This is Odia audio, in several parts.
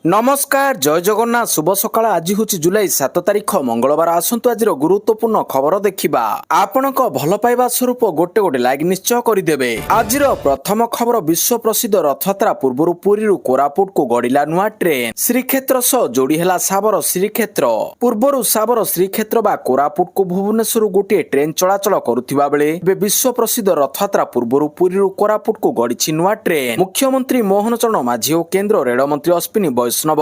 नमस्कार जय जगन्नाथ शुभ सकाळ आज हूँ जुलाई 7 तारिख मंगलवार आसतु आज गुरुत्वपूर्ण खबर देखा आपण भल पाइबा स्वरूप गोटे गोटे लाइक निश्चय करदे। आज प्रथम खबर विश्व प्रसिद्ध रथयात्रा पूर्व पुरी कोरापुट को गड़िला नुआ ट्रेन श्रीक्षेत्र सह जोड़ी है साबर श्रीक्षेत्र पूर्व साबर श्रीक्षेत्र बा कोरापुट को भुवनेश्वर गोटे ट्रेन चलाचल करुवा बेले विश्व प्रसिद्ध रथयात्रा पूर्व पुरी कोरापुट को गड़ी नुआ ट्रेन मुख्यमंत्री मोहन चरण माझी और केन्द्र रेल मंत्री अश्विनी वैष्णव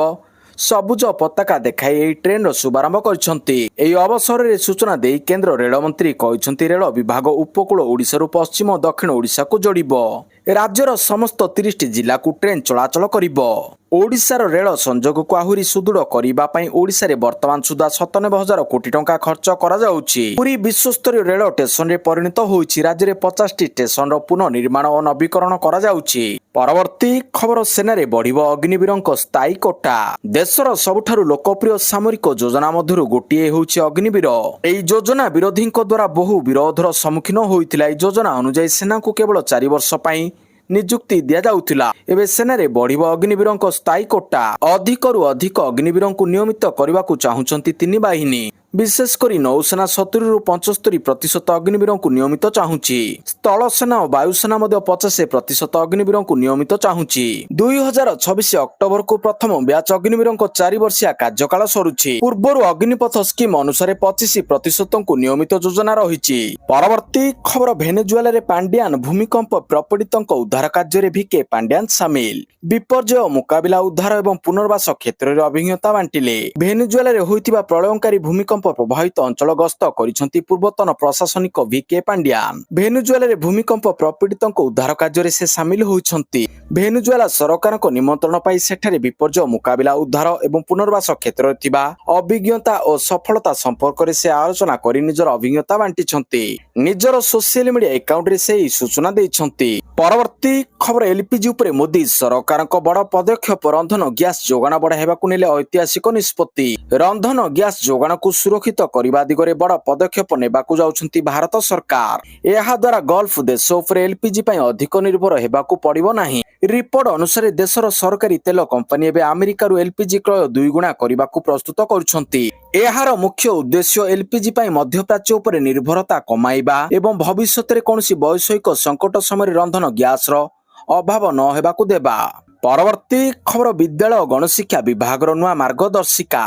सबुज पताका देखाई एही ट्रेन शुभारंभ करछंती। एही अवसर में सूचना दे केन्द्र रेल मंत्री कहते रेल विभाग उपकूल ओडिशा पश्चिम और दक्षिण ओडिशा को जोड़िबो। राज्यर समस्त 30 जिला को ट्रेन चलाचल करिबो। ओडिशार रेल संजोग को आहुरी सुदृढ़ करने ओडिशा रे वर्तमान सुधा 97,000 कोटी टंका खर्च करा जाउछि। पुरी विश्वस्तरीय रेल स्टेशन रे परिणत होइछि। राज्य रे 50टी स्टेशन रो पुनर्निर्माण और नवीकरण करा जाउछि। परवर्ती खबर सेना रे बढ़िबो अग्निवीरंक स्थायी कोटा। देशर सबुठारु लोकप्रिय सामरिक योजना मध्यरु गोटिए होउछि अग्निवीर। एही योजना विरोधी द्वारा बहु विरोधर सम्मुखीन होइतिला। एही योजना अनुसार सेना को केवल 4 वर्ष पई नियुक्ति दिया जाउथिला। एबे सेना रे बढ़िबो अग्निवीरंक स्थायी कोटा। अधिकरु अधिक अग्निवीरंकु नियमित करबाकू चाहुचंती 3 बाहिनी विशेषकर नौसेना 70 रु 75% अग्निवीरंकु नियमित चाहुची। स्थल सेना और वायुसेना 50% अग्निवीरंकु नियमित चाहुची। 2026 अक्टोबर को प्रथम ब्याच अग्निवीरंक 4 वर्षिया कार्यकाल सरुची। पूर्व अग्निपथ स्कीम अनुसार 25% नियमित योजना रही। परवर्ती खबर भेनेजुएला रे पांडियान भूमिकंप प्रपीड़ितों उद्धार कार्य भिके पांडियान सामिल। विपर्यय मुकाबिला उद्धार एवं पुनर्वास क्षेत्र में अभिज्ञता बांटिले। भेनेजुएला रे होइतिबा प्रलयंकारी भूमिकंप प्रभावित अंचल गस्त करिसेंती पूर्वतन प्रशासनिक वीके पांडियान। भेनेजुएला रे भूमिकंप प्रपीड़ितों उद्धार कार्य से सामिल होइछंती। भेनेजुएला सरकार को निमंत्रण पाई सेठारे विपर्यय मुकाबिला उद्धार एवं पुनर्वास क्षेत्र थिबा अभिज्ञता और सफलता संपर्क रे से आलोचना करी निजर अभिज्ञता बांटिछंती। निजर सोशल मीडिया अकाउंट रे से सूचना दैछंती। परवर्ती खबर एलपीजी उपरे मोदी सरकार को बड़ पदक्षेप। रंधन गैस जोगाण बढ़ाइबाकू नेले ऐतिहासिक निष्पत्ति। रंधन गैस जोगाण को सुरक्षित करने दिगरे बड़ पदक्षेप नेबाकू जाउछंती भारत सरकार। एहा द्वारा गल्फ देश उपरे एलपीजी पई अधिक निर्भर हेबाकू पड़िबो नाही। रिपोर्ट अनुसार देशर सरकारी तेल कंपनी एबे अमेरिका एलपीजी क्रय 2 गुणा करबाकू प्रस्तुत करुछंती। एहार मुख्य उद्देश्य एलपीजी पई मध्यप्राच्य उपरे निर्भरता कमाइबा एवं भविष्यत रे कोनोसी वैश्विक संकट समय रंधन गैस रो अभाव न हेबाकू देबा। परवर्ती खबर विद्यालय गणशिक्षा विभाग रो नुआ मार्गदर्शिका।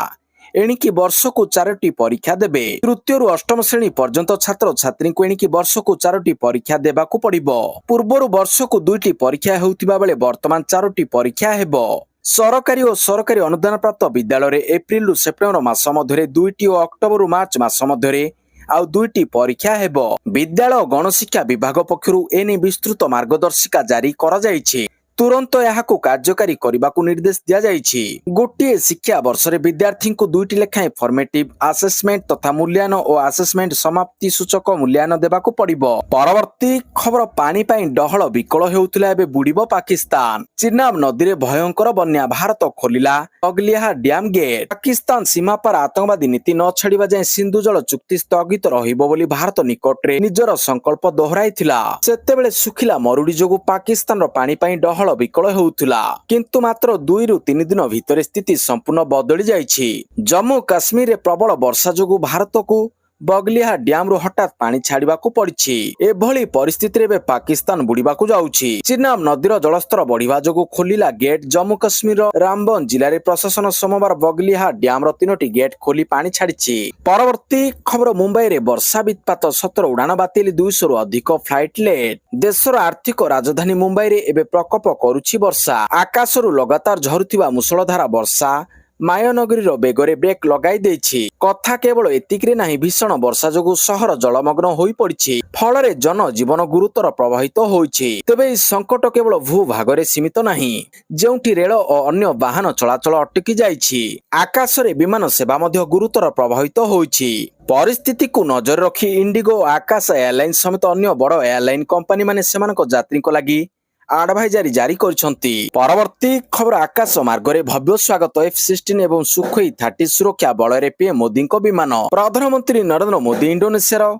एणिकी वर्ष को 4टी परीक्षा देबे। तृतीय रु 8म श्रेणी पर्यंत छात्र छात्री को एणिकी वर्ष को 4टी परीक्षा देबाकू पड़िबो। पूर्व वर्ष को 2टी परीक्षा हेउतिबा बेले वर्तमान 4टी परीक्षा हेबो। सरकारी और सरकारी अनुदान प्राप्त विद्यालय रे एप्रिल रु सेप्टेम्बर मास मध्यरे 2टी और अक्टोबर रु मार्च मास मध्यरे आउ 2टी परीक्षा हेबो। विद्यालय गणशिक्षा विभाग पक्षरु एने विस्तृत मार्गदर्शिका जारी करा जायछि। तुरंत यहाकू कार्यकारी करबाकू निर्देश दिया जायछि। गोटिए शिक्षा वर्ष रे विद्यार्थी को 2टी लेखाएं फॉर्मेटिव असेसमेंट तथा मूल्यांकन और असेसमेंट समाप्ति सूचक मूल्यांकन देबाकू पड़िबो। परवर्ती खबर पानी पाई डहल विकल हेउतिला एबे बुडीबो पाकिस्तान। चिनाब नदी रे भयंकर बन्या भारत खोलिला बगलिहा डैम गेट। पाकिस्तान सीमा पर आतंकवादी नीति न छाड़िबा जाय सिंधु जल चुक्ति स्थगित रहिबो बोली भारत निकट रे निजर संकल्प दोहराइथिला। सेतेबेले सुखिला मरुडी जोगु पाकिस्तान रो पानी पाई डहल विकल हेउतिला किंतु मात्र 2 रु 3 दिन भितर स्थिति संपूर्ण बदली जाइछि। जम्मू काश्मीर रे प्रबल वर्षा जोगु भारत को बगलिहा डैम रो हठात पानी छाड़िबाकू पड़िछि। एभली परिस्थिति रे पाकिस्तान बुड़ीबाकू जाउछि। चिनाब नदीर जलस्तर बढ़िबा जोगु खोलिला गेट। जम्मू काश्मीर रामबन जिल्ला रे प्रशासन सोमवार बगलिहा डैम रो 3टी गेट खोली पानी छाड़िछि। परवर्ती खबर मुंबई रे वर्षा वित्पात 17 उड़ान बातिल 200 रु अधिक फ्लाइट लेट। देशर आर्थिक राजधानी मुंबई रे एबे प्रकोप करुछि वर्षा। आकाशरू लगातार झरुथिबा मुसलधारा वर्षा मायानगरी बेगरे ब्रेक लगाई देछि। कथा केवल एतिकरे नाही भीषण वर्षा जोगु सहर जलमग्न होई पड़िछि। फलरे जनजीवन गुरुतर प्रभावित होइछि। तेबे ई संकट केवल भूभागरे सीमित नाही जेउठी रेल और अन्य वाहन चलाचल अटकी जाइछि। आकाशरे विमान सेवा मध्य गुरुतर प्रभावित होइछि। परिस्थिति को नजर रखी इंडिगो आकाश एयरलाइन समेत अन्य बड़ एयरलाइन कंपनी माने सेमानक यात्री को लागि एडवाइजरी जारी करछंती। परवर्ती खबर आकाश मार्ग रे भव्य स्वागत F-16 एवं सुखोई 30 सुरक्षा बल रे पीएम मोदी को विमान। प्रधानमंत्री नरेंद्र मोदी इंडोनेशिया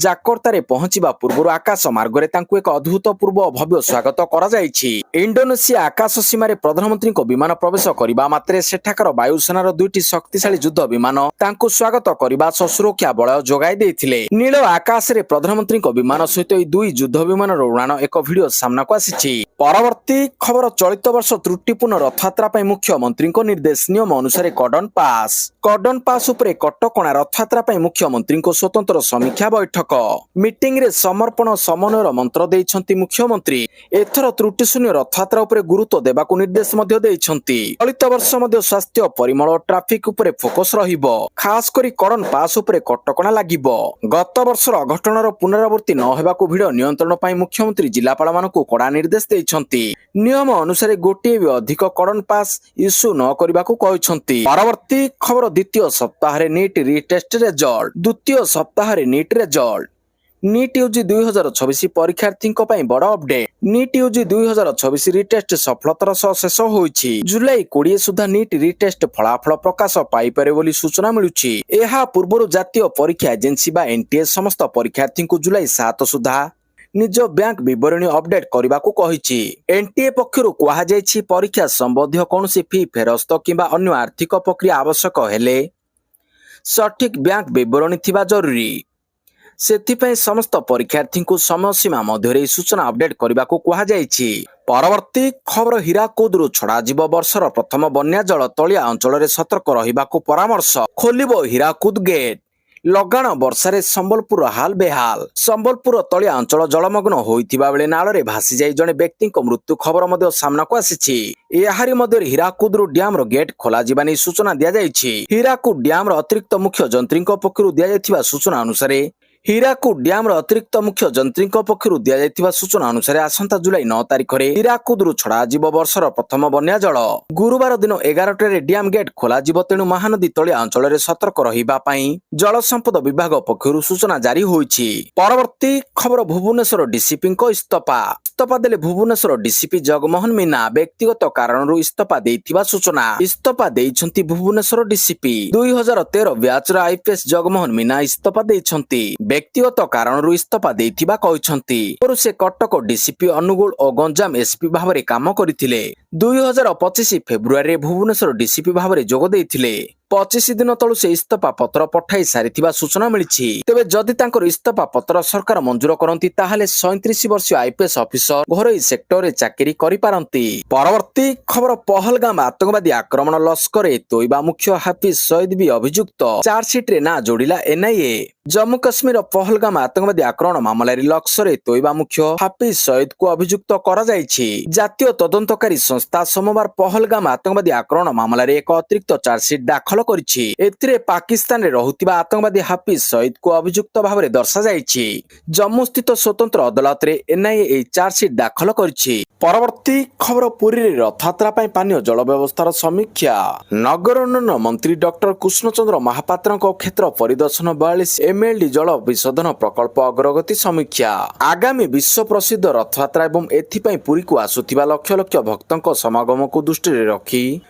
ଜାକର୍ତ୍ତାରେ ପହଞ୍ଚିବା ପୂର୍ବରୁ ଆକାଶ ମାର୍ଗରେ ତାଙ୍କୁ ଏକ ଅଦ୍ଭୁତପୂର୍ବ ଭବ୍ୟ ସ୍ୱାଗତ କରାଯାଇଛି। ଇଣ୍ଡୋନେସିଆ ଆକାଶ ସୀମାରେ ପ୍ରଧାନମନ୍ତ୍ରୀଙ୍କ ବିମାନ ପ୍ରବେଶ କରିବା ମାତ୍ରେ ସେଠାକାର ବାୟୁସେନାର 2ଟି ଶକ୍ତିଶାଳୀ ଯୁଦ୍ଧ ବିମାନ ତାଙ୍କୁ ସ୍ୱାଗତ କରିବା ସହ ସୁରକ୍ଷା ବଳୟ ଯୋଗାଇ ଦେଇଥିଲେ। ନୀଳ ଆକାଶରେ ପ୍ରଧାନମନ୍ତ୍ରୀଙ୍କ ବିମାନ ସହିତ ଏହି 2 ଯୁଦ୍ଧ ବିମାନର ଉଡ଼ାଣ ଏକ ଭିଡିଓ ସାମ୍ନାକୁ ଆସିଛି। ପରବର୍ତ୍ତୀ ଖବର, ଚଳିତ ବର୍ଷ ତ୍ରୁଟିପୂର୍ଣ୍ଣ ରଥଯାତ୍ରା ପାଇଁ ମୁଖ୍ୟମନ୍ତ୍ରୀଙ୍କ ନିର୍ଦ୍ଦେଶ। ନିୟମ ଅନୁସାରେ କର୍ଡନ ପାସ୍ ଉପରେ କଟକଣା। ରଥଯାତ୍ରା ପାଇଁ ମୁଖ୍ୟମନ୍ତ୍ରୀଙ୍କ ସ୍ୱତନ୍ତ୍ର ସମୀକ୍ଷା ବୈଠକ। ମିଟିଂରେ ସମର୍ପଣ ସମନ୍ୱୟର ମନ୍ତ୍ର ଦେଇଛନ୍ତି ମୁଖ୍ୟମନ୍ତ୍ରୀ। ଏଥର ତ୍ରୁଟିଶୂନ୍ୟ ରଥଯାତ୍ରା ଉପରେ ଗୁରୁତ୍ୱ ଦେବାକୁ ନିର୍ଦ୍ଦେଶ ମଧ୍ୟ ଦେଇଛନ୍ତି। ଚଳିତ ବର୍ଷ ମଧ୍ୟ ସ୍ୱାସ୍ଥ୍ୟ, ପରିମଳ ଓ ଟ୍ରାଫିକ ଉପରେ ଫୋକସ ରହିବ। ଖାସ କରି କର୍ଡନ ପାସ୍ ଉପରେ କଟକଣା ଲାଗିବ। ଗତ ବର୍ଷର ଅଘଟଣର ପୁନରାବୃତ୍ତି ନ ହେବାକୁ ଭିଡ ନିୟନ୍ତ୍ରଣ ପାଇଁ ମୁଖ୍ୟମନ୍ତ୍ରୀ ଜିଲ୍ଲାପାଳମାନଙ୍କୁ କଡ଼ା ନିର୍ଦ୍ଦେଶ ଦେଇଛନ୍ତି। ନିୟମ ଅନୁସାରେ ଗୋଟିଏ ବି ଅଧିକ କର୍ଡନ ପାସ୍ ଇସ୍ୟୁ ନ କରିବାକୁ କହିଛନ୍ତି। ପରବର୍ତ୍ତୀ ଖବର, ଦ୍ୱିତୀୟ ସପ୍ତାହରେ ନିଟ୍ ରିଟେଷ୍ଟ ରେଜଲ୍ଟ। ଦ୍ୱିତୀୟ ସପ୍ତାହରେ ନିଟ୍ ରେଜଲ୍ଟ। ନିଟ୍ ୟୁଜି 2024 ପରୀକ୍ଷାର୍ଥୀଙ୍କ ପାଇଁ ବଡ଼ ଅପଡେଟ୍। ନିଟ୍ ୟୁଜି 2024 ରିଟେଷ୍ଟ ସଫଳତାର ସହ ଶେଷ ହୋଇଛି। ଜୁଲାଇ 20 ସୁଦ୍ଧା ନିଟ୍ ରିଟେଷ୍ଟ ଫଳାଫଳ ପ୍ରକାଶ ପାଇପାରେ ବୋଲି ସୂଚନା ମିଳୁଛି। ଏହା ପୂର୍ବରୁ ଜାତୀୟ ପରୀକ୍ଷା ଏଜେନ୍ସି ବା ଏନ୍ଟିଏ ସମସ୍ତ ପରୀକ୍ଷାର୍ଥୀଙ୍କୁ ଜୁଲାଇ 7 ସୁଦ୍ଧା ନିଜ ବ୍ୟାଙ୍କ ବିବରଣୀ ଅପଡେଟ୍ କରିବାକୁ କହିଛି। ଏନ୍ଟିଏ ପକ୍ଷରୁ କୁହାଯାଇଛି, ପରୀକ୍ଷା ସମ୍ବନ୍ଧୀୟ କୌଣସି ଫି ଫେରସ୍ତ କିମ୍ବା ଅନ୍ୟ ଆର୍ଥିକ ପ୍ରକ୍ରିୟା ଆବଶ୍ୟକ ହେଲେ ସଠିକ ବ୍ୟାଙ୍କ ବିବରଣୀ ଥିବା ଜରୁରୀ। ସେଥିପାଇଁ ସମସ୍ତ ପରୀକ୍ଷାର୍ଥୀଙ୍କୁ ସମୟସୀମା ମଧ୍ୟରେ ଏହି ସୂଚନା ଅପଡେଟ୍ କରିବାକୁ କୁହାଯାଇଛି। ପରବର୍ତ୍ତୀ ଖବର, ହୀରାକୁଦରୁ ଛଡ଼ାଯିବ ବର୍ଷର ପ୍ରଥମ ବନ୍ୟା ଜଳ। ତଳିଆ ଅଞ୍ଚଳରେ ସତର୍କ ରହିବାକୁ ପରାମର୍ଶ। ଖୋଲିବ ହୀରାକୁଦ ଗେଟ୍। ଲଗାଣ ବର୍ଷାରେ ସମ୍ବଲପୁର ହାଲ ବେହାଲ। ସମ୍ବଲପୁର ତଳିଆ ଅଞ୍ଚଳ ଜଳମଗ୍ନ ହୋଇଥିବା ବେଳେ ନାଳରେ ଭାସିଯାଇ ଜଣେ ବ୍ୟକ୍ତିଙ୍କ ମୃତ୍ୟୁ ଖବର ମଧ୍ୟ ସାମ୍ନାକୁ ଆସିଛି। ଏହାରି ମଧ୍ୟରେ ହୀରାକୁଦରୁ ଡ୍ୟାମର ଗେଟ୍ ଖୋଲାଯିବା ନେଇ ସୂଚନା ଦିଆଯାଇଛି। ହୀରାକୁଦ ଡ୍ୟାମର ଅତିରିକ୍ତ ମୁଖ୍ୟ ଯନ୍ତ୍ରୀଙ୍କ ପକ୍ଷରୁ ଦିଆଯାଇଥିବା ସୂଚନା ଅନୁସାରେ ଆସନ୍ତା ଜୁଲାଇ 9 ତାରିଖରେ ହୀରାକୁଦରୁ ଛଡ଼ାଯିବ ବର୍ଷର ପ୍ରଥମ ବନ୍ୟା ଜଳ। ଗୁରୁବାର ଦିନ 11ଟାରେ ଡ୍ୟାମ ଗେଟ୍ ଖୋଲାଯିବ। ତେଣୁ ମହାନଦୀ ତଳିଆ ଅଞ୍ଚଳରେ ସତର୍କ ରହିବା ପାଇଁ ଜଳ ସମ୍ପଦ ବିଭାଗ ପକ୍ଷରୁ ସୂଚନା ଜାରି ହୋଇଛି। ପରବର୍ତ୍ତୀ ଖବର, ଭୁବନେଶ୍ୱର ଡିସିପିଙ୍କ ଇସ୍ତଫା ଦେଲେ ଭୁବନେଶ୍ୱର ଡିସିପି ଜଗମୋହନ ମୀନା। ବ୍ୟକ୍ତିଗତ କାରଣରୁ ଇସ୍ତଫା ଦେଇଥିବା ସୂଚନା। ଇସ୍ତଫା ଦେଇଛନ୍ତି ଭୁବନେଶ୍ୱର ଡିସିପି। 2013 ବ୍ୟାଚର ଆଇପିଏସ୍ ଜଗମୋହନ ମୀନା ଇସ୍ତଫା ଦେଇଛନ୍ତି। ବ୍ୟକ୍ତିଗତ କାରଣରୁ ଇସ୍ତଫା ଦେଇଥିବା କହିଛନ୍ତି। ପୂର୍ବରୁ ସେ କଟକ ଡିସିପି, ଅନୁଗୁଳ ଓ ଗଞ୍ଜାମ ଏସ୍ପି ଭାବରେ କାମ କରିଥିଲେ। 2025 ଫେବୃଆରୀରେ ଭୁବନେଶ୍ୱର ଡିସିପି ଭାବରେ ଯୋଗ ଦେଇଥିଲେ। 25 ଦିନ ତଳୁ ସେ ଇସ୍ତଫା ପତ୍ର ପଠାଇ ସାରିଥିବା ସୂଚନା ମିଳିଛି। ତେବେ ଯଦି ତାଙ୍କର ଇସ୍ତଫା ପତ୍ର ସରକାର ମଞ୍ଜୁର କରନ୍ତି, ତାହେଲେ 37 ବର୍ଷୀୟ ଆଇପିଏସ୍ ଅଫିସର ଘରୋଇ ସେକ୍ଟରରେ ଚାକିରି କରିପାରନ୍ତି। ପରବର୍ତ୍ତୀ ଖବର, ପହଲଗାମ ଆତଙ୍କବାଦୀ ଆକ୍ରମଣ। ଲସ୍କରେ ତୋଇବା ମୁଖ୍ୟ ହାଫିଜ ସଇଦ ବି ଅଭିଯୁକ୍ତ। ଚାର୍ଜସିଟରେ ନାଁ ଯୋଡ଼ିଲା ଏନ୍ଆଇଏ। ଜମ୍ମୁ କାଶ୍ମୀର ପହଲଗାମ ଆତଙ୍କବାଦୀ ଆକ୍ରମଣ ମାମଲାରେ ଲସ୍କରେ ତୋଇବା ମୁଖ୍ୟ ହାଫିଜ ସଇଦକୁ ଅଭିଯୁକ୍ତ କରାଯାଇଛି। ଜାତୀୟ ତଦନ୍ତକାରୀ ସଂସ୍ଥା ସୋମବାର ପହଲଗାମ ଆତଙ୍କବାଦୀ ଆକ୍ରମଣ ମାମଲାରେ ଏକ ଅତିରିକ୍ତ ଚାର୍ଜସିଟ୍ ଦାଖଲ କରିଛି। ଏଥିରେ ପାକିସ୍ତାନରେ ରହୁଥିବା ଆତଙ୍କବାଦୀ ହାଫିଜ ସଇଦକୁ ଅଭିଯୁକ୍ତ ଭାବରେ ଦର୍ଶାଯାଇଛି। ଜମ୍ମୁସ୍ଥିତ ସ୍ୱତନ୍ତ୍ର ଅଦାଲତରେ ଏନ୍ଆଇଏ ଏହି ଚାର୍ଜସିଟ୍ ଦାଖଲ କରିଛି। ପରବର୍ତ୍ତୀ ଖବର, ପୁରୀରେ ରଥଯାତ୍ରା ପାଇଁ ପାନୀୟ ଜଳ ବ୍ୟବସ୍ଥାର ସମୀକ୍ଷା। ନଗର ଉନ୍ନୟନ ମନ୍ତ୍ରୀ ଡକ୍ଟର କୃଷ୍ଣଚନ୍ଦ୍ର ମହାପାତ୍ରଙ୍କ କ୍ଷେତ୍ର ପରିଦର୍ଶନ। 42 ଏମ୍ଏଲ୍ଡି ଜଳ ବିଶୋଧନ ପ୍ରକଳ୍ପ ଅଗ୍ରଗତି ସମୀକ୍ଷା। ଆଗାମୀ ବିଶ୍ୱ ପ୍ରସିଦ୍ଧ ରଥଯାତ୍ରା ଏବଂ ଏଥିପାଇଁ ପୁରୀକୁ ଆସୁଥିବା ଲକ୍ଷ ଲକ୍ଷ ଭକ୍ତଙ୍କ ସମାଗମକୁ ଦୃଷ୍ଟିରେ ରଖି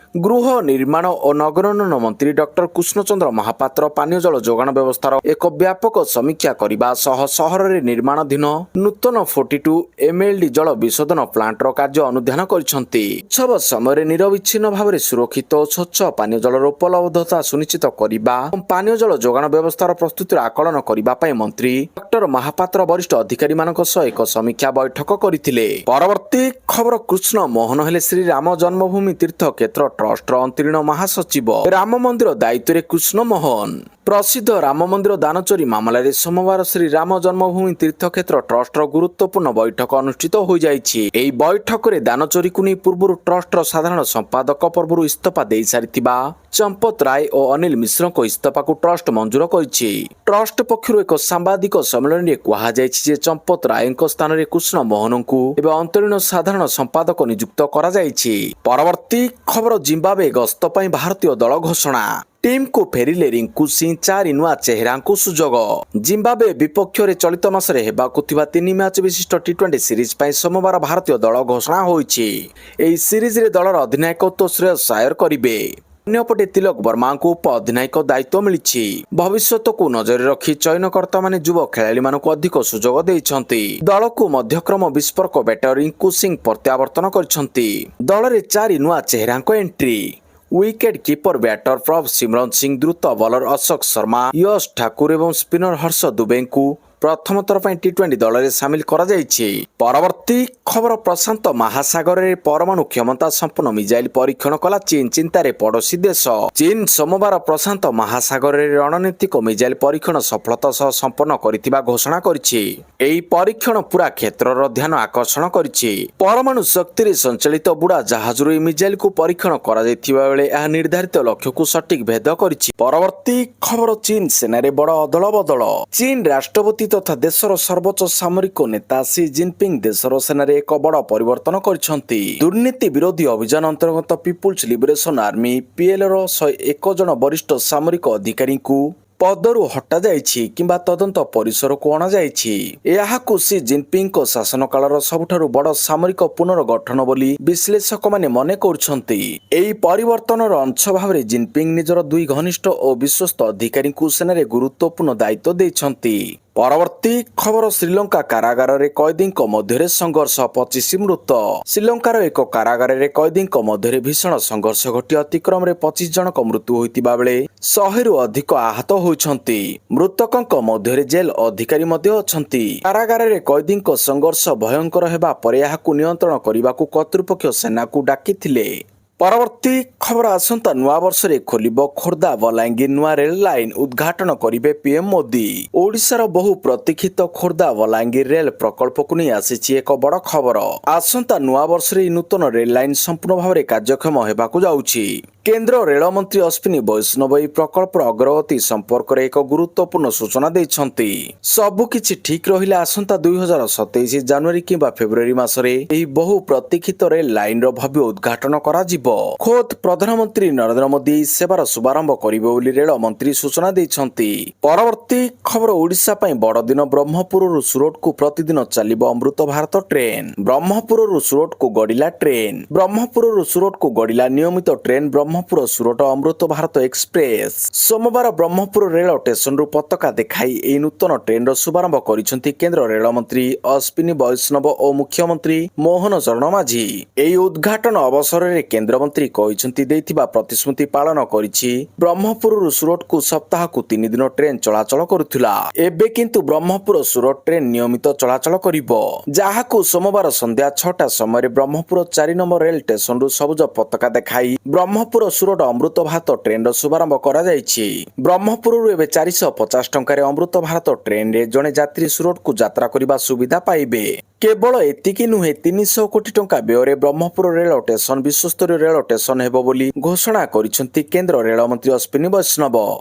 ଗୃହ ନିର୍ମାଣ ଓ ନଗର ଉନ୍ନୟନ ମନ୍ତ୍ରୀ ଡକ୍ଟର କୃଷ୍ଣଚନ୍ଦ୍ର ମହାପାତ୍ର ପାନୀୟ ଜଳ ଯୋଗାଣ ବ୍ୟବସ୍ଥାର ଏକ ବ୍ୟାପକ ସମୀକ୍ଷା କରିବା ସହ ସହରରେ ନିର୍ମାଣାଧୀନ ନୂତନ 42 ଏମ୍ଏଲ୍ଡି ଜଳ ବିଶୋଧନ ପ୍ଲାଣ୍ଟର କାର୍ଯ୍ୟ ଅନୁଧ୍ୟାନ କରିଛନ୍ତି। ଉତ୍ସବ ସମୟରେ ନିରବିଚ୍ଛିନ୍ନ ଭାବରେ ସୁରକ୍ଷିତ ଓ ସ୍ୱଚ୍ଛ ପାନୀୟ ଜଳର ଉପଲବ୍ଧତା ସୁନିଶ୍ଚିତ କରିବା ଏବଂ ପାନୀୟ ଜଳ ଯୋଗାଣ ବ୍ୟବସ୍ଥାର ପ୍ରସ୍ତୁତିର ଆକଳନ କରିବା ପାଇଁ ମନ୍ତ୍ରୀ ଡକ୍ଟର ମହାପାତ୍ର ବରିଷ୍ଠ ଅଧିକାରୀମାନଙ୍କ ସହ ଏକ ସମୀକ୍ଷା ବୈଠକ କରିଥିଲେ। ପରବର୍ତ୍ତୀ ଖବର, କୃଷ୍ଣ ମୋହନ ହେଲେ ଶ୍ରୀ ରାମ ଜନ୍ମଭୂମି ତୀର୍ଥ କ୍ଷେତ୍ର ଟ୍ରଷ୍ଟର ଅନ୍ତରୀଣ ମହାସଚିବ। ରାମ ମନ୍ଦିର ଦାୟିତ୍ୱରେ କୃଷ୍ଣ ମୋହନ। ପ୍ରସିଦ୍ଧ ରାମ ମନ୍ଦିର ଦାନ ଚୋରି ମାମଲାରେ ସୋମବାର ଶ୍ରୀ ରାମ ଜନ୍ମଭୂମି ତୀର୍ଥକ୍ଷେତ୍ର ଟ୍ରଷ୍ଟର ଗୁରୁତ୍ୱପୂର୍ଣ୍ଣ ବୈଠକ ଅନୁଷ୍ଠିତ ହୋଇଯାଇଛି। ଏହି ବୈଠକରେ ଦାନ ଚୋରିକୁ ନେଇ ପୂର୍ବରୁ ଟ୍ରଷ୍ଟର ସାଧାରଣ ସମ୍ପାଦକ ପୂର୍ବରୁ ଇସ୍ତଫା ଦେଇସାରିଥିବା ଚମ୍ପତ ରାୟ ଓ ଅନିଲ ମିଶ୍ରଙ୍କ ଇସ୍ତଫାକୁ ଟ୍ରଷ୍ଟ ମଞ୍ଜୁର କରିଛି। ଟ୍ରଷ୍ଟ ପକ୍ଷରୁ ଏକ ସାମ୍ବାଦିକ ସମ୍ମିଳନୀରେ କୁହାଯାଇଛି ଯେ ଚମ୍ପତ ରାୟଙ୍କ ସ୍ଥାନରେ କୃଷ୍ଣ ମୋହନଙ୍କୁ ଏବେ ଅନ୍ତରୀଣ ସାଧାରଣ ସମ୍ପାଦକ ନିଯୁକ୍ତ କରାଯାଇଛି। ପରବର୍ତ୍ତୀ ଖବର, ଜିମ୍ବାବ୍ୱେ ଗସ୍ତ ପାଇଁ ଭାରତୀୟ ଦଳ ଘୋଷଣା। ଟିମ୍କୁ ଫେରିଲେ ରିଙ୍କୁ ସିଂ। 4 ନୂଆ ଚେହେରାଙ୍କୁ ସୁଯୋଗ। ଜିମ୍ବାବ୍ୱେ ବିପକ୍ଷରେ ଚଳିତ ମାସରେ ହେବାକୁ ଥିବା 3 ମ୍ୟାଚ ବିଶିଷ୍ଟ ଟି20 ସିରିଜ ପାଇଁ ସୋମବାର ଭାରତୀୟ ଦଳ ଘୋଷଣା ହୋଇଛି। ଏହି ସିରିଜରେ ଦଳର ଅଧିନାୟକତ୍ୱ ଶ୍ରେୟସ ଆୟର କରିବେ। ଅନ୍ୟପଟେ ତିଲକ ବର୍ମାଙ୍କୁ ଉପ ଅଧିନାୟକ ଦାୟିତ୍ୱ ମିଳିଛି। ଭବିଷ୍ୟତକୁ ନଜରରେ ରଖି ଚୟନକର୍ତ୍ତାମାନେ ଯୁବ ଖେଳାଳିମାନଙ୍କୁ ଅଧିକ ସୁଯୋଗ ଦେଇଛନ୍ତି। ଦଳକୁ ମଧ୍ୟକ୍ରମ ବିସ୍ଫୋରକ ବ୍ୟାଟର ରିଙ୍କୁ ସିଂ ପ୍ରତ୍ୟାବର୍ତ୍ତନ କରିଛନ୍ତି। ଦଳରେ 4 ନୂଆ ଚେହେରାଙ୍କ entry. Wicket keeper batter Prabh Simran Singh, ଦ୍ରୁତ ବୋଲର ଅଶୋକ ଶର୍ମା, ୟଶ ଠାକୁର ଏବଂ ସ୍ପିନର ହର୍ଷ ଦୁବେଙ୍କୁ ପ୍ରଥମ ଥର ପାଇଁ ଟି20 ଦଳରେ ସାମିଲ କରାଯାଇଛି। ପରବର୍ତ୍ତୀ ଖବର, ପ୍ରଶାନ୍ତ ମହାସାଗରରେ ପରମାଣୁ କ୍ଷମତା ସମ୍ପନ୍ନ ମିସାଇଲ ପରୀକ୍ଷଣ କଲା ଚୀନ, ଚିନ୍ତାରେ ପଡୋଶୀ ଦେଶ। ଚୀନ ସୋମବାର ପ୍ରଶାନ୍ତ ମହାସାଗରରେ ରଣନୀତିକ ମିସାଇଲ ପରୀକ୍ଷଣ ସଫଳତା ସହ ସମ୍ପନ୍ନ କରିଥିବା ଘୋଷଣା କରିଛି। ଏହି ପରୀକ୍ଷଣ ପୁରା କ୍ଷେତ୍ରର ଧ୍ୟାନ ଆକର୍ଷଣ କରିଛି। ପରମାଣୁ ଶକ୍ତିରେ ସଞ୍ଚାଳିତ ବୁଡ଼ା ଜାହାଜରୁ ଏହି ମିସାଇଲକୁ ପରୀକ୍ଷଣ କରାଯାଇଥିବା ବେଳେ ଏହା ନିର୍ଦ୍ଧାରିତ ଲକ୍ଷ୍ୟକୁ ସଠିକ ଭେଦ କରିଛି। ପରବର୍ତ୍ତୀ ଖବର, ଚୀନ ସେନାରେ ବଡ଼ ଅଦଳ ବଦଳ। ଚୀନ ରାଷ୍ଟ୍ରପତି ତଥା ଦେଶର ସର୍ବୋଚ୍ଚ ସାମରିକ ନେତା ସି ଜିନପିଙ୍ଗ ଦେଶର ସେନାରେ ଏକ ବଡ଼ ପରିବର୍ତ୍ତନ କରିଛନ୍ତି। ଦୁର୍ନୀତି ବିରୋଧୀ ଅଭିଯାନ ଅନ୍ତର୍ଗତ ପିପୁଲ୍ସ ଲିବରେସନ ଆର୍ମି ପିଏଲର 101 ଜଣ ବରିଷ୍ଠ ସାମରିକ ଅଧିକାରୀଙ୍କୁ ପଦରୁ ହଟାଯାଇଛି କିମ୍ବା ତଦନ୍ତ ପରିସରକୁ ଅଣାଯାଇଛି। ଏହାକୁ ସି ଜିନପିଙ୍ଗଙ୍କ ଶାସନ କାଳର ସବୁଠାରୁ ବଡ଼ ସାମରିକ ପୁନର୍ଗଠନ ବୋଲି ବିଶ୍ଳେଷକମାନେ ମନେ କରୁଛନ୍ତି। ଏହି ପରିବର୍ତ୍ତନର ଅଂଶ ଭାବରେ ଜିନପିଙ୍ଗ ନିଜର 2 ଘନିଷ୍ଠ ଓ ବିଶ୍ୱସ୍ତ ଅଧିକାରୀଙ୍କୁ ସେନାରେ ଗୁରୁତ୍ୱପୂର୍ଣ୍ଣ ଦାୟିତ୍ୱ ଦେଇଛନ୍ତି। ପରବର୍ତ୍ତୀ ଖବର, ଶ୍ରୀଲଙ୍କା କାରାଗାରରେ କଏଦୀଙ୍କ ମଧ୍ୟରେ ସଂଘର୍ଷ, 25 ମୃତ। ଶ୍ରୀଲଙ୍କାର ଏକ କାରାଗାରରେ କଏଦୀଙ୍କ ମଧ୍ୟରେ ଭୀଷଣ ସଂଘର୍ଷ ଘଟି ଅତିକ୍ରମରେ 25 ଜଣଙ୍କ ମୃତ୍ୟୁ ହୋଇଥିବା ବେଳେ 100ରୁ ଅଧିକ ଆହତ ହୋଇଛନ୍ତି। ମୃତକଙ୍କ ମଧ୍ୟରେ ଜେଲ୍ ଅଧିକାରୀ ମଧ୍ୟ ଅଛନ୍ତି। କାରାଗାରରେ କଏଦୀଙ୍କ ସଂଘର୍ଷ ଭୟଙ୍କର ହେବା ପରେ ଏହାକୁ ନିୟନ୍ତ୍ରଣ କରିବାକୁ କର୍ତ୍ତୃପକ୍ଷ ସେନାକୁ ଡାକିଥିଲେ। ପରବର୍ତ୍ତୀ ଖବର, ଆସନ୍ତା ନୂଆବର୍ଷରେ ଖୋଲିବ ଖୋର୍ଦ୍ଧା ବଲାଙ୍ଗୀର ନୂଆ ରେଳ ଲାଇନ, ଉଦ୍ଘାଟନ କରିବେ ପିଏମ୍ ମୋଦି। ଓଡ଼ିଶାର ବହୁ ପ୍ରତୀକ୍ଷିତ ଖୋର୍ଦ୍ଧା ବଲାଙ୍ଗୀର ରେଳ ପ୍ରକଳ୍ପକୁ ନେଇ ଆସିଛି ଏକ ବଡ଼ ଖବର। ଆସନ୍ତା ନୂଆବର୍ଷରେ ଏହି ନୂତନ ରେଳ ଲାଇନ ସମ୍ପୂର୍ଣ୍ଣ ଭାବରେ କାର୍ଯ୍ୟକ୍ଷମ ହେବାକୁ ଯାଉଛି। କେନ୍ଦ୍ର ରେଳମନ୍ତ୍ରୀ ଅଶ୍ୱିନୀ ବୈଷ୍ଣବ ଏହି ପ୍ରକଳ୍ପର ଅଗ୍ରଗତି ସମ୍ପର୍କରେ ଏକ ଗୁରୁତ୍ୱପୂର୍ଣ୍ଣ ସୂଚନା ଦେଇଛନ୍ତି। ସବୁକିଛି ଠିକ୍ ରହିଲେ ଆସନ୍ତା 2027 ଜାନୁଆରୀ କିମ୍ବା ଫେବୃଆରୀ ମାସରେ ଏହି ବହୁ ପ୍ରତୀକ୍ଷିତ ରେଳ ଲାଇନର ଭବ୍ୟ ଉଦ୍ଘାଟନ କରାଯିବ। ଖୋଦ୍ ପ୍ରଧାନମନ୍ତ୍ରୀ ନରେନ୍ଦ୍ର ମୋଦି ଏହି ସେବାର ଶୁଭାରମ୍ଭ କରିବେ ବୋଲି ରେଳ ମନ୍ତ୍ରୀ ସୂଚନା ଦେଇଛନ୍ତି। ପରବର୍ତ୍ତୀ ଖବର, ଓଡ଼ିଶା ପାଇଁ ବଡ଼ ଦିନ। ବ୍ରହ୍ମପୁରରୁ ସୁରଟକୁ ପ୍ରତିଦିନ ଚାଲିବ ଅମୃତ ଭାରତ ଟ୍ରେନ୍। ବ୍ରହ୍ମପୁରରୁ ସୁରଟକୁ ଗଡ଼ିଲା ଟ୍ରେନ୍। ବ୍ରହ୍ମପୁରରୁ ସୁରଟକୁ ଗଡ଼ିଲା ନିୟମିତ ଟ୍ରେନ୍ ବ୍ରହ୍ମପୁର ସୁରଟ ଅମୃତ ଭାରତ ଏକ୍ସପ୍ରେସ୍। ସୋମବାର ବ୍ରହ୍ମପୁର ରେଳ ଷ୍ଟେସନରୁ ପତାକା ଦେଖାଇ ଏହି ନୂତନ ଟ୍ରେନ୍ର ଶୁଭାରମ୍ଭ କରିଛନ୍ତି କେନ୍ଦ୍ର ରେଳମନ୍ତ୍ରୀ ଅଶ୍ୱିନୀ ବୈଷ୍ଣବ ଓ ମୁଖ୍ୟମନ୍ତ୍ରୀ ମୋହନ ଚରଣ ମାଝୀ। ଏହି ଉଦ୍ଘାଟନ ଅବସରରେ କେନ୍ଦ୍ରମନ୍ତ୍ରୀ କହିଛନ୍ତି, ଦେଇଥିବା ପ୍ରତିଶ୍ରୁତି ପାଳନ କରିଛି। ବ୍ରହ୍ମପୁରରୁ ସୁରଟକୁ ସପ୍ତାହକୁ 3 ଦିନ ଟ୍ରେନ୍ ଚଳାଚଳ କରୁଥିଲା। ଏବେ କିନ୍ତୁ ବ୍ରହ୍ମପୁର ସୁରଟ ଟ୍ରେନ୍ ନିୟମିତ ଚଳାଚଳ କରିବ, ଯାହାକୁ ସୋମବାର ସନ୍ଧ୍ୟା 6ଟା ସମୟରେ ବ୍ରହ୍ମପୁର 4 ନମ୍ବର ରେଳ ଷ୍ଟେସନରୁ ସବୁଜ ପତାକା ଦେଖାଇ ବ୍ରହ୍ମପୁର ସୁରଟ ଅମୃତ ଭାରତ ଟ୍ରେନ୍ର ଶୁଭାରମ୍ଭ କରାଯାଇଛି। ବ୍ରହ୍ମପୁରରୁ ଏବେ 450 ଟଙ୍କାରେ ଅମୃତ ଭାରତ ଟ୍ରେନ୍ରେ ଜଣେ ଯାତ୍ରୀ ସୁରଟକୁ ଯାତ୍ରା କରିବା ସୁବିଧା ପାଇବେ। କେବଳ ଏତିକି ନୁହେଁ, 300 କୋଟି ଟଙ୍କା ବ୍ୟୟରେ ବ୍ରହ୍ମପୁର ରେଳ ଷ୍ଟେସନ ବିଶ୍ୱସ୍ତରୀୟ ରେଳ ଷ୍ଟେସନ ହେବ ବୋଲି ଘୋଷଣା କରିଛନ୍ତି କେନ୍ଦ୍ର ରେଳମନ୍ତ୍ରୀ ଅଶ୍ୱିନୀ ବୈଷ୍ଣବ।